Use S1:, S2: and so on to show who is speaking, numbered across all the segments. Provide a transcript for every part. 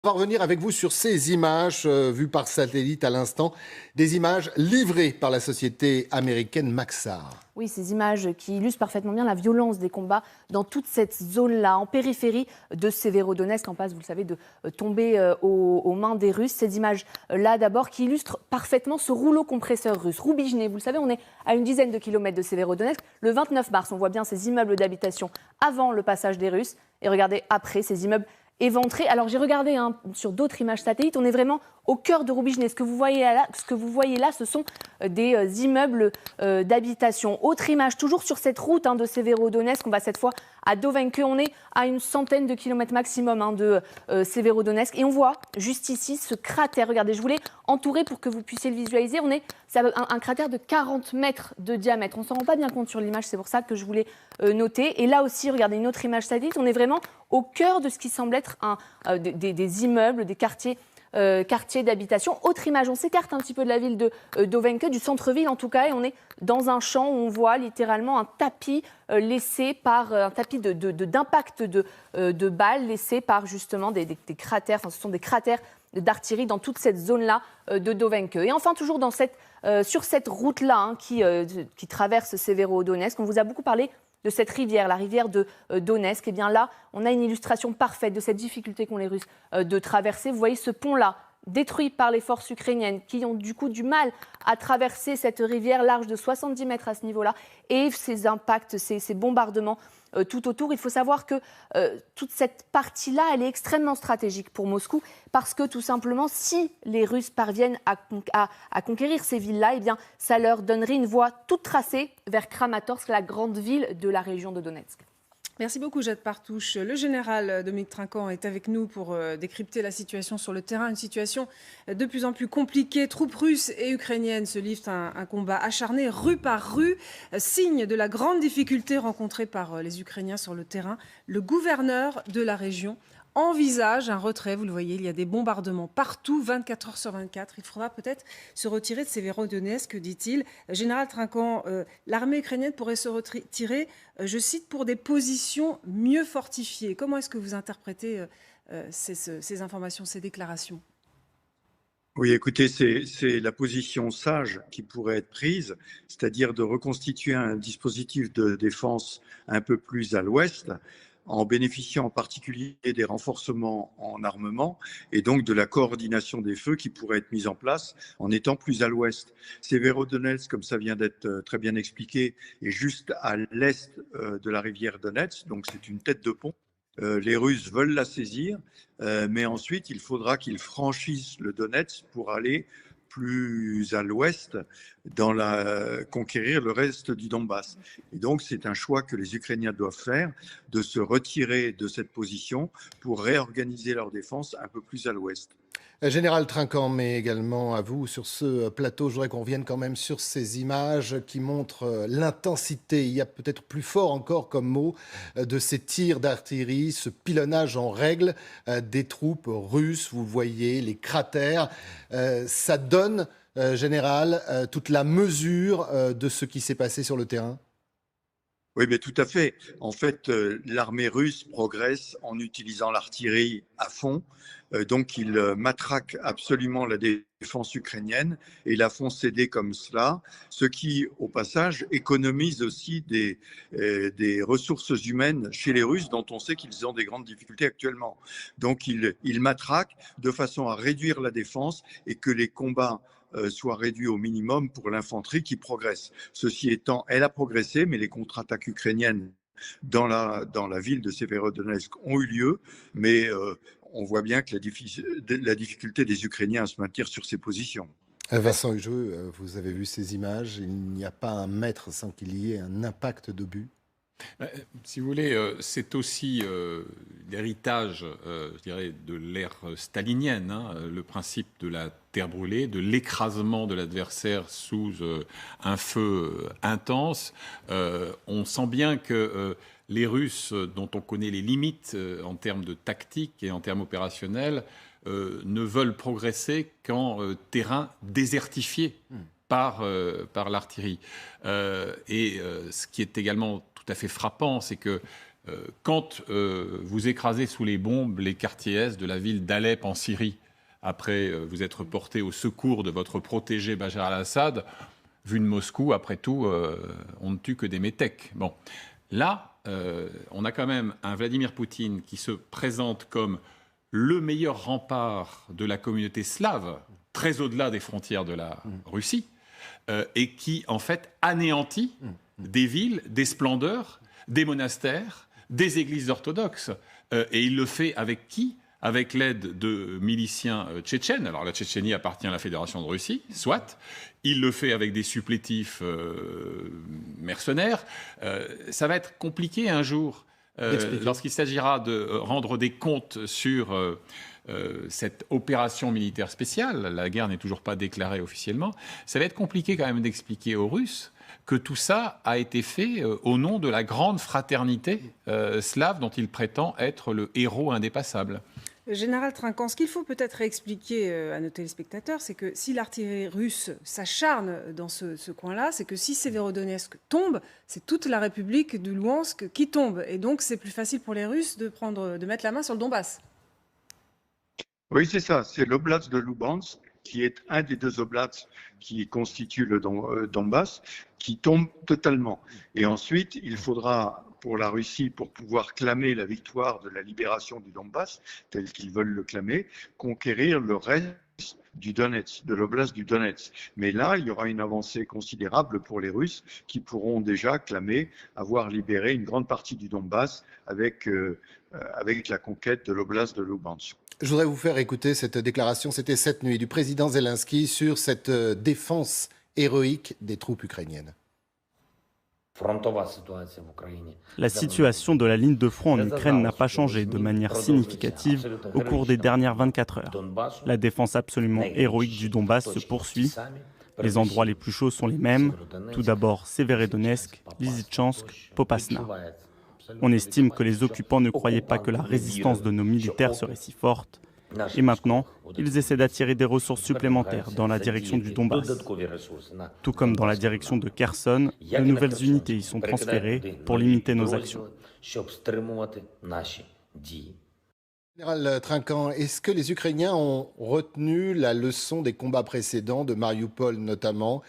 S1: On va revenir avec vous sur ces images vues par satellite à l'instant, des images livrées par la société américaine Maxar.
S2: Oui, ces images qui illustrent parfaitement bien la violence des combats dans toute cette zone-là, en périphérie de Severodonetsk, en passe, vous le savez, de tomber aux mains des Russes. Ces images-là, d'abord, qui illustrent parfaitement ce rouleau compresseur russe. Roubijne, vous le savez, on est à une dizaine de kilomètres de Severodonetsk. Le 29 mars, on voit bien ces immeubles d'habitation avant le passage des Russes. Et regardez, après, ces immeubles éventrés. Alors j'ai regardé sur d'autres images satellites, on est vraiment au cœur de Roubijne. Ce que vous voyez là, ce sont des immeubles d'habitation. Autre image, toujours sur cette route de Severodonetsk, on va cette fois à Dovenke. On est à une centaine de kilomètres maximum de Severodonetsk. Et on voit juste ici ce cratère. Regardez, je voulais entourer pour que vous puissiez le visualiser. C'est un cratère de 40 mètres de diamètre. On ne s'en rend pas bien compte sur l'image, c'est pour ça que je voulais noter. Et là aussi, regardez une autre image satellite. On est vraiment au cœur de ce qui semble être des immeubles, des quartiers d'habitation. Autre image, on s'écarte un petit peu de la ville de Dovenke, du centre-ville en tout cas, et on est dans un champ où on voit littéralement un tapis laissé par un tapis d'impact de balles laissé par justement des cratères. Enfin, ce sont des cratères d'artillerie dans toute cette zone-là de Dovenke. Et enfin, toujours sur cette route-là qui traverse Severodonetsk, on vous a beaucoup parlé de cette rivière, la rivière de Donetsk. Et bien là, on a une illustration parfaite de cette difficulté qu'ont les Russes de traverser. Vous voyez ce pont-là, détruit par les forces ukrainiennes, qui ont du coup du mal à traverser cette rivière large de 70 mètres à ce niveau-là, et ces impacts, ces bombardements tout autour. Il faut savoir que toute cette partie-là, elle est extrêmement stratégique pour Moscou, parce que tout simplement, si les Russes parviennent à conquérir ces villes-là, eh bien, ça leur donnerait une voie toute tracée vers Kramatorsk, la grande ville de la région de Donetsk.
S3: Merci beaucoup, Jade Partouche. Le général Dominique Trinquant est avec nous pour décrypter la situation sur le terrain. Une situation de plus en plus compliquée. Troupes russes et ukrainiennes se livrent un combat acharné, rue par rue. Signe de la grande difficulté rencontrée par les Ukrainiens sur le terrain. Le gouverneur de la région envisage un retrait. Vous le voyez, il y a des bombardements partout, 24 heures sur 24. Il faudra peut-être se retirer de Severodonetsk, dit-il. Général Trinquant, l'armée ukrainienne pourrait se retirer, je cite, pour des positions mieux fortifiées. Comment est-ce que vous interprétez ces informations, ces déclarations ?
S4: Oui, écoutez, c'est la position sage qui pourrait être prise, c'est-à-dire de reconstituer un dispositif de défense un peu plus à l'ouest, en bénéficiant en particulier des renforcements en armement et donc de la coordination des feux qui pourrait être mise en place en étant plus à l'ouest. Severodonetsk, comme ça vient d'être très bien expliqué, est juste à l'est de la rivière Donetsk, donc c'est une tête de pont. Les Russes veulent la saisir, mais ensuite il faudra qu'ils franchissent le Donetsk pour aller plus à l'ouest conquérir le reste du Donbass. Et donc c'est un choix que les Ukrainiens doivent faire, de se retirer de cette position pour réorganiser leur défense un peu plus à l'ouest.
S1: Général Trinquant, mais également à vous sur ce plateau. Je voudrais qu'on revienne quand même sur ces images qui montrent l'intensité. Il y a peut-être plus fort encore comme mot de ces tirs d'artillerie, ce pilonnage en règle des troupes russes. Vous voyez les cratères. Ça donne, Général, toute la mesure de ce qui s'est passé sur le terrain.
S4: Oui, mais tout à fait. En fait, l'armée russe progresse en utilisant l'artillerie à fond. Donc, ils matraquent absolument la défense ukrainienne et la font céder comme cela, ce qui, au passage, économise aussi des ressources humaines chez les Russes, dont on sait qu'ils ont des grandes difficultés actuellement. Donc, ils matraquent de façon à réduire la défense et que les combats soit réduit au minimum pour l'infanterie qui progresse. Ceci étant, elle a progressé, mais les contre-attaques ukrainiennes dans la ville de Severodonetsk ont eu lieu, mais on voit bien que la difficulté des Ukrainiens à se maintenir sur ces positions.
S1: Vincent Hugeux, vous avez vu ces images. Il n'y a pas un mètre sans qu'il y ait un impact d'obus.
S5: Si vous voulez, c'est aussi l'héritage, je dirais, de l'ère stalinienne, le principe de la terre brûlée, de l'écrasement de l'adversaire sous un feu intense. On sent bien que les Russes, dont on connaît les limites en termes de tactique et en termes opérationnels, ne veulent progresser qu'en terrain désertifié par l'artillerie. Ce qui est également tout à fait frappant, c'est que Quand vous écrasez sous les bombes les quartiers est de la ville d'Alep en Syrie, après vous être porté au secours de votre protégé Bachar al-Assad, vu de Moscou, après tout, on ne tue que des métèques. Bon, là, on a quand même un Vladimir Poutine qui se présente comme le meilleur rempart de la communauté slave, très au-delà des frontières de la Russie, et qui, en fait, anéantit des villes, des splendeurs, des monastères, des églises orthodoxes. Et il le fait avec qui ? Avec l'aide de miliciens tchétchènes. Alors la Tchétchénie appartient à la Fédération de Russie, soit. Il le fait avec des supplétifs mercenaires. Ça va être compliqué un jour, lorsqu'il s'agira de rendre des comptes sur cette opération militaire spéciale. La guerre n'est toujours pas déclarée officiellement. Ça va être compliqué quand même d'expliquer aux Russes que tout ça a été fait au nom de la grande fraternité slave dont il prétend être le héros indépassable.
S3: Général Trinquant, ce qu'il faut peut-être expliquer à nos téléspectateurs, c'est que si l'artillerie russe s'acharne dans ce coin-là, c'est que si Severodonetsk tombe, c'est toute la République du Louhansk qui tombe. Et donc, c'est plus facile pour les Russes de mettre la main sur le Donbass.
S4: Oui, c'est ça. C'est l'oblast de Lubansk, qui est un des deux oblasts qui constituent le Donbass, qui tombe totalement. Et ensuite, il faudra, pour la Russie, pour pouvoir clamer la victoire de la libération du Donbass, tel qu'ils veulent le clamer, conquérir le reste du Donetsk, de l'oblast du Donetsk. Mais là, il y aura une avancée considérable pour les Russes qui pourront déjà clamer avoir libéré une grande partie du Donbass avec la conquête de l'oblast de Lubansk.
S1: Je voudrais vous faire écouter cette déclaration, c'était cette nuit, du président Zelensky sur cette défense héroïque des troupes ukrainiennes.
S6: La situation de la ligne de front en Ukraine n'a pas changé de manière significative au cours des dernières 24 heures. La défense absolument héroïque du Donbass se poursuit. Les endroits les plus chauds sont les mêmes. Tout d'abord Severodonetsk, Lysychansk, Popasna. On estime que les occupants ne croyaient pas que la résistance de nos militaires serait si forte. Et maintenant, ils essaient d'attirer des ressources supplémentaires dans la direction du Donbass. Tout comme dans la direction de Kherson, de nouvelles unités y sont transférées pour limiter nos actions.
S1: Général Trinquant, est-ce que les Ukrainiens ont retenu la leçon des combats précédents, de Mariupol notamment ?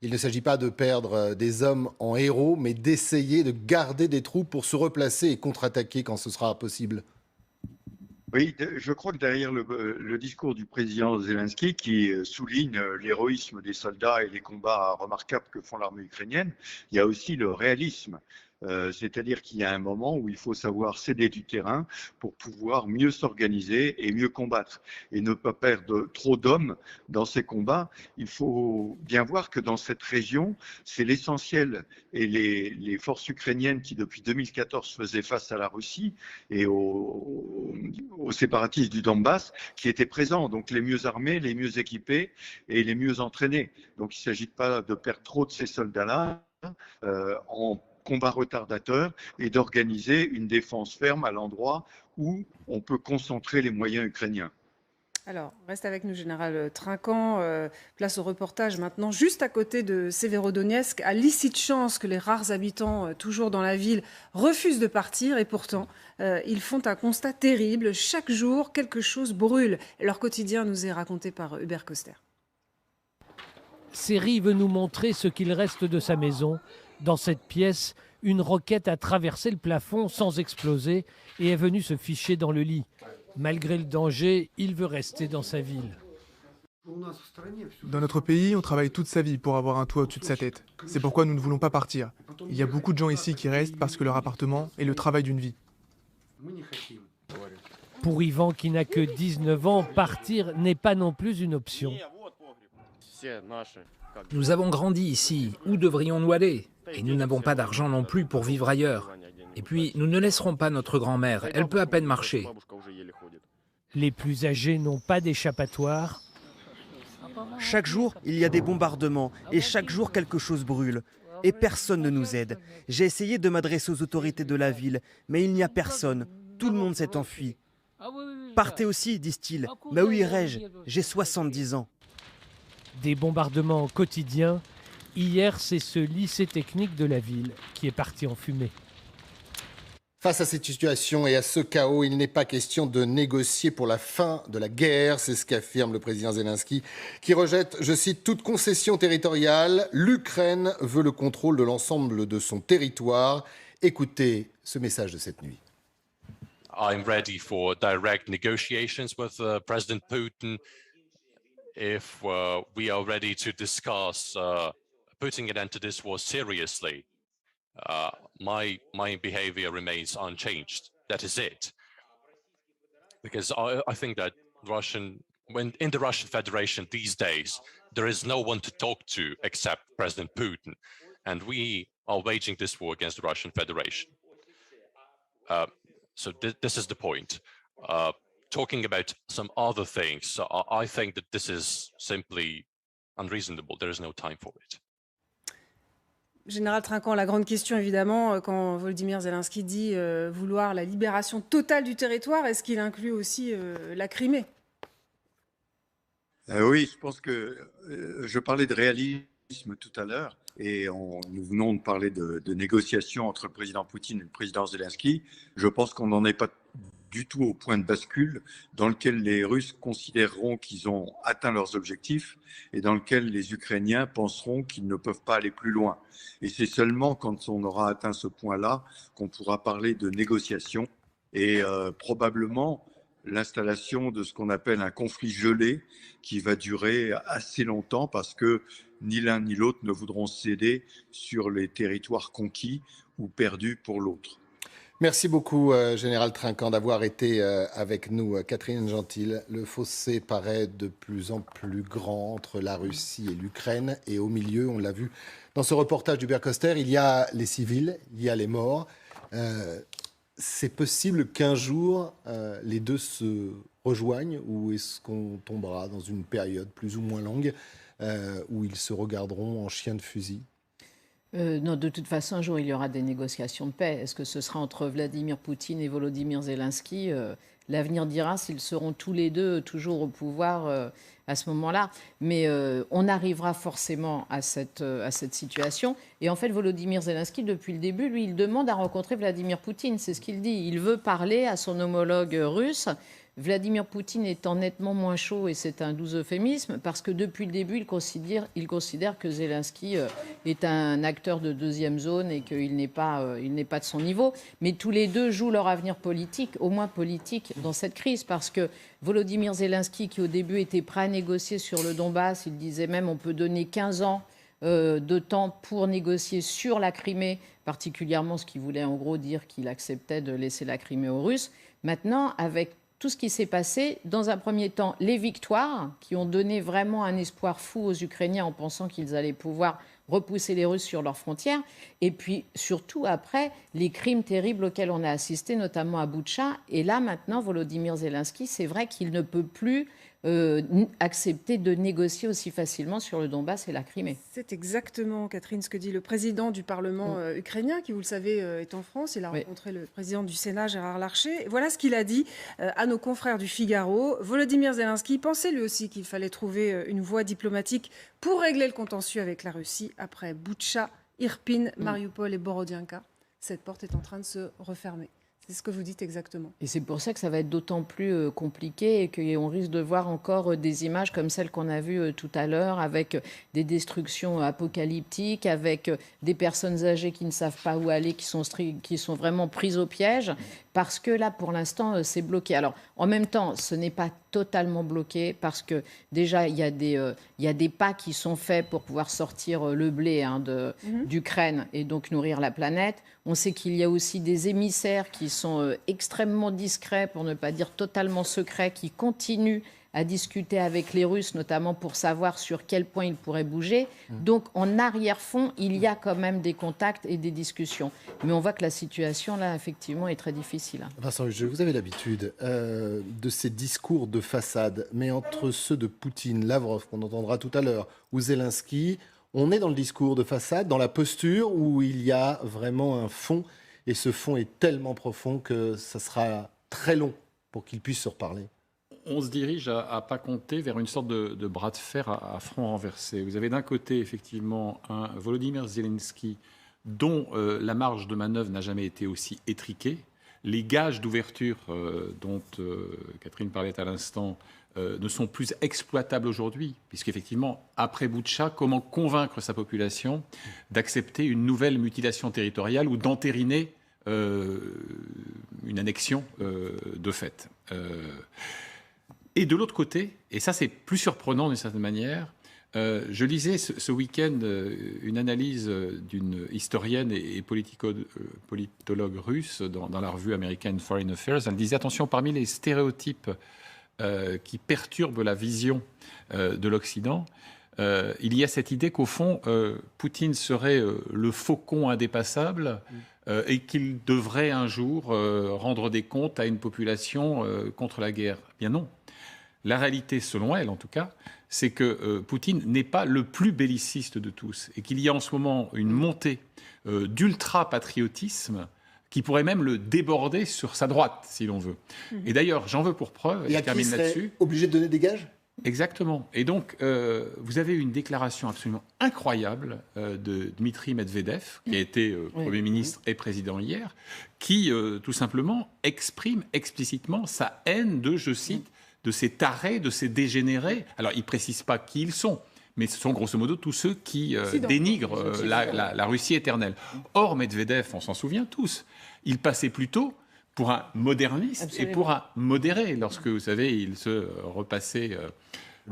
S1: Il ne s'agit pas de perdre des hommes en héros, mais d'essayer de garder des troupes pour se replacer et contre-attaquer quand ce sera possible.
S4: Oui, je crois que derrière le discours du président Zelensky, qui souligne l'héroïsme des soldats et les combats remarquables que font l'armée ukrainienne, il y a aussi le réalisme. C'est-à-dire qu'il y a un moment où il faut savoir céder du terrain pour pouvoir mieux s'organiser et mieux combattre et ne pas perdre trop d'hommes dans ces combats. Il faut bien voir que dans cette région, c'est l'essentiel et les forces ukrainiennes qui depuis 2014 faisaient face à la Russie et aux séparatistes du Donbass qui étaient présents, donc les mieux armés, les mieux équipés et les mieux entraînés. Donc il ne s'agit pas de perdre trop de ces soldats-là en combat retardateur et d'organiser une défense ferme à l'endroit où on peut concentrer les moyens ukrainiens.
S3: Alors, reste avec nous, Général Trinquant. Place au reportage maintenant, juste à côté de Severodonetsk, à Lysychansk, que les rares habitants, toujours dans la ville, refusent de partir. Et pourtant, ils font un constat terrible. Chaque jour, quelque chose brûle. Leur quotidien nous est raconté par Hubert Coster.
S7: Seri veut nous montrer ce qu'il reste de sa maison. Dans cette pièce, une roquette a traversé le plafond sans exploser et est venue se ficher dans le lit. Malgré le danger, il veut rester dans sa ville.
S8: Dans notre pays, on travaille toute sa vie pour avoir un toit au-dessus de sa tête. C'est pourquoi nous ne voulons pas partir. Il y a beaucoup de gens ici qui restent parce que leur appartement est le travail d'une vie.
S7: Pour Ivan, qui n'a que 19 ans, partir n'est pas non plus une option.
S9: Nous avons grandi ici. Où devrions-nous aller ? Et nous n'avons pas d'argent non plus pour vivre ailleurs. Et puis, nous ne laisserons pas notre grand-mère. Elle peut à peine marcher.
S7: Les plus âgés n'ont pas d'échappatoire.
S10: Chaque jour, il y a des bombardements et chaque jour, quelque chose brûle. Et personne ne nous aide. J'ai essayé de m'adresser aux autorités de la ville, mais il n'y a personne. Tout le monde s'est enfui. Partez aussi, disent-ils. Mais où irai-je ? J'ai 70 ans.
S7: Des bombardements quotidiens. Hier, c'est ce lycée technique de la ville qui est parti en fumée.
S1: Face à cette situation et à ce chaos, il n'est pas question de négocier pour la fin de la guerre, c'est ce qu'affirme le président Zelensky, qui rejette, je cite, toute concession territoriale. L'Ukraine veut le contrôle de l'ensemble de son territoire. Écoutez ce message de cette nuit.
S11: I'm ready for direct negotiations with President Putin if we are ready to discuss putting an end to this war seriously. My behavior remains unchanged. That is it. Because I think that when in the Russian Federation these days, there is no one to talk to except President Putin. And we are waging this war against the Russian Federation. So this is the point. Talking about some other things, I think that this is simply unreasonable. There is no time for it.
S3: Général Trinquant, la grande question évidemment, quand Volodymyr Zelensky dit vouloir la libération totale du territoire, est-ce qu'il inclut aussi la Crimée?
S4: Oui, je pense que je parlais de réalisme tout à l'heure et nous venons de parler de négociations entre le président Poutine et le président Zelensky. Je pense qu'on n'en est pas du tout au point de bascule dans lequel les Russes considéreront qu'ils ont atteint leurs objectifs et dans lequel les Ukrainiens penseront qu'ils ne peuvent pas aller plus loin. Et c'est seulement quand on aura atteint ce point-là qu'on pourra parler de négociations et probablement l'installation de ce qu'on appelle un conflit gelé qui va durer assez longtemps parce que ni l'un ni l'autre ne voudront céder sur les territoires conquis ou perdus pour l'autre.
S1: Merci beaucoup, Général Trinquant, d'avoir été avec nous. Catherine Gentil, le fossé paraît de plus en plus grand entre la Russie et l'Ukraine. Et au milieu, on l'a vu dans ce reportage d'Hubert Koster, il y a les civils, il y a les morts. C'est possible qu'un jour, les deux se rejoignent ou est-ce qu'on tombera dans une période plus ou moins longue où ils se regarderont en chiens de fusil ?
S12: Non, de toute façon, un jour, il y aura des négociations de paix. Est-ce que ce sera entre Vladimir Poutine et Volodymyr Zelensky ? L'avenir dira s'ils seront tous les deux toujours au pouvoir à ce moment-là. Mais on arrivera forcément à cette situation. Et en fait, Volodymyr Zelensky, depuis le début, lui, il demande à rencontrer Vladimir Poutine. C'est ce qu'il dit. Il veut parler à son homologue russe. Vladimir Poutine étant nettement moins chaud, et c'est un doux euphémisme, parce que depuis le début, il considère que Zelensky est un acteur de deuxième zone et qu'il n'est pas de son niveau. Mais tous les deux jouent leur avenir politique, au moins politique, dans cette crise, parce que Volodymyr Zelensky, qui au début était prêt à négocier sur le Donbass, il disait même on peut donner 15 ans de temps pour négocier sur la Crimée, particulièrement ce qui voulait en gros dire qu'il acceptait de laisser la Crimée aux Russes. Maintenant, avec tout ce qui s'est passé, dans un premier temps, les victoires qui ont donné vraiment un espoir fou aux Ukrainiens en pensant qu'ils allaient pouvoir repousser les Russes sur leurs frontières, et puis surtout après, les crimes terribles auxquels on a assisté, notamment à Boutcha. Et là, maintenant, Volodymyr Zelensky, c'est vrai qu'il ne peut plus accepter de négocier aussi facilement sur le Donbass et la Crimée.
S3: C'est exactement, Catherine, ce que dit le président du Parlement ukrainien, qui, vous le savez, est en France. Il a rencontré le président du Sénat, Gérard Larcher. Voilà ce qu'il a dit à nos confrères du Figaro. Volodymyr Zelensky pensait lui aussi qu'il fallait trouver une voie diplomatique pour régler le contentieux avec la Russie après Boutcha, Irpin, Mariupol et Borodianka. Cette porte est en train de se refermer. C'est ce que vous dites exactement.
S12: Et c'est pour ça que ça va être d'autant plus compliqué et qu'on risque de voir encore des images comme celles qu'on a vues tout à l'heure, avec des destructions apocalyptiques, avec des personnes âgées qui ne savent pas où aller, qui sont vraiment prises au piège, parce que là, pour l'instant, c'est bloqué. Alors, en même temps, ce n'est pas totalement bloqué, parce que déjà, il y a des pas qui sont faits pour pouvoir sortir le blé d'Ukraine et donc nourrir la planète. On sait qu'il y a aussi des émissaires qui sont extrêmement discrets, pour ne pas dire totalement secrets, qui continuent à discuter avec les Russes, notamment pour savoir sur quel point ils pourraient bouger. Donc, en arrière-fond, il y a quand même des contacts et des discussions. Mais on voit que la situation, là, effectivement, est très difficile.
S1: Vincent Hugel, vous avez l'habitude de ces discours de façade, mais entre ceux de Poutine, Lavrov, qu'on entendra tout à l'heure, ou Zelensky, on est dans le discours de façade, dans la posture où il y a vraiment un fond, et ce fond est tellement profond que ça sera très long pour qu'ils puissent se reparler.
S5: On se dirige à pas compter vers une sorte de bras de fer à front renversé. Vous avez d'un côté effectivement un Volodymyr Zelensky dont la marge de manœuvre n'a jamais été aussi étriquée, les gages d'ouverture dont Catherine parlait à l'instant ne sont plus exploitables aujourd'hui, puisqu'effectivement, après Boutcha, comment convaincre sa population d'accepter une nouvelle mutilation territoriale ou d'entériner une annexion de fait. Et de l'autre côté, et ça c'est plus surprenant d'une certaine manière, je lisais ce week-end une analyse d'une historienne et politologue russe dans la revue américaine Foreign Affairs. Elle disait, attention, parmi les stéréotypes qui perturbent la vision de l'Occident, il y a cette idée qu'au fond, Poutine serait le faucon indépassable et qu'il devrait un jour rendre des comptes à une population contre la guerre. Eh bien non. La réalité, selon elle en tout cas, c'est que Poutine n'est pas le plus belliciste de tous et qu'il y a en ce moment une montée d'ultra-patriotisme qui pourrait même le déborder sur sa droite, si l'on veut. Et d'ailleurs, j'en veux pour preuve, et je termine là-dessus.
S1: Obligé de donner des gages ?
S5: Exactement. Et donc, vous avez une déclaration absolument incroyable de Dmitri Medvedev, qui a été Premier ministre et président hier, qui, tout simplement, exprime explicitement sa haine de, je cite, de ces tarés, de ces dégénérés. Alors, il ne précise pas qui ils sont, mais ce sont grosso modo tous ceux qui dénigrent la Russie éternelle. Or, Medvedev, on s'en souvient tous, il passait plutôt pour un moderniste et pour un modéré, lorsque, vous savez, il se repassait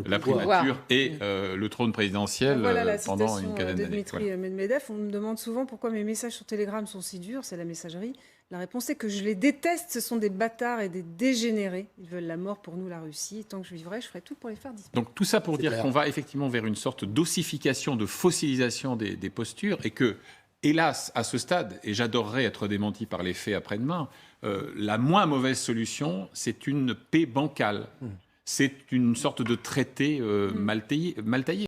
S5: la primature et le trône présidentiel pendant une quinzaine d'années.
S3: Dmitri Medvedev, on me demande souvent pourquoi mes messages sur Telegram sont si durs, c'est la messagerie. La réponse est que je les déteste, ce sont des bâtards et des dégénérés. Ils veulent la mort pour nous, la Russie. Tant que je vivrai, je ferai tout pour les faire disparaître.
S5: Donc tout ça pour dire qu'on va effectivement vers une sorte d'ossification, de fossilisation des postures et que, hélas, à ce stade, et j'adorerais être démenti par les faits après-demain, la moins mauvaise solution, c'est une paix bancale. C'est une sorte de traité mal taillé.